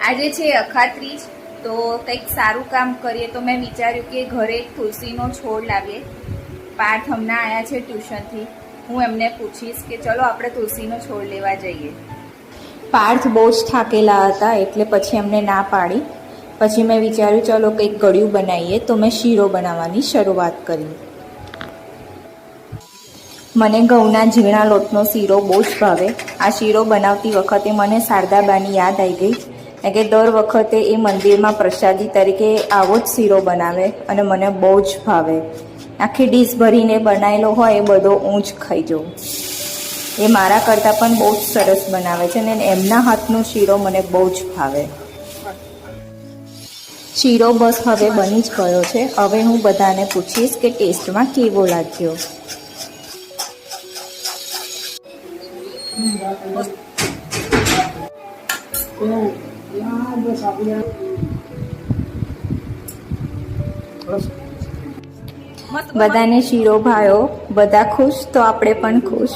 આજે છે અખાત્રીજ, તો કંઈક સારું કામ કરીએ તો મેં વિચાર્યું કે ઘરે તુલસીનો છોડ લાવીએ. પાર્થ હમણાં આવ્યા છે ટ્યુશનથી, હું એમને પૂછીશ કે ચલો આપણે તુલસીનો છોડ લેવા જઈએ. પાર્થ બહુ જ થાકેલા હતા એટલે પછી એમને ના પાડી. પછી મેં વિચાર્યું ચલો કંઈક ગળ્યું બનાવીએ, તો મેં શીરો બનાવવાની શરૂઆત કરી. મને ઘઉંના ઝીણા લોટનો શીરો બહુ જ ભાવે. આ શીરો બનાવતી વખતે મને શારદાબાની યાદ આવી ગઈ કે દર વખતે એ મંદિરમાં પ્રસાદી તરીકે આવો જ શીરો બનાવે અને મને બહુ જ ભાવે. આખી ડીશ ભરીને બનાવેલો હોય એ બધો હું જ ખાઈ જાઉં. એ મારા કરતાં પણ બહુ જ સરસ બનાવે છે અને એમના હાથનો શીરો મને બહુ જ ભાવે. શીરો બસ હવે બની જ ગયો છે. હવે હું બધાને પૂછીશ કે ટેસ્ટમાં કેવો લાગ્યો. બધાને શીરો ભાવ્યો, બધા ખુશ તો આપણે પણ ખુશ.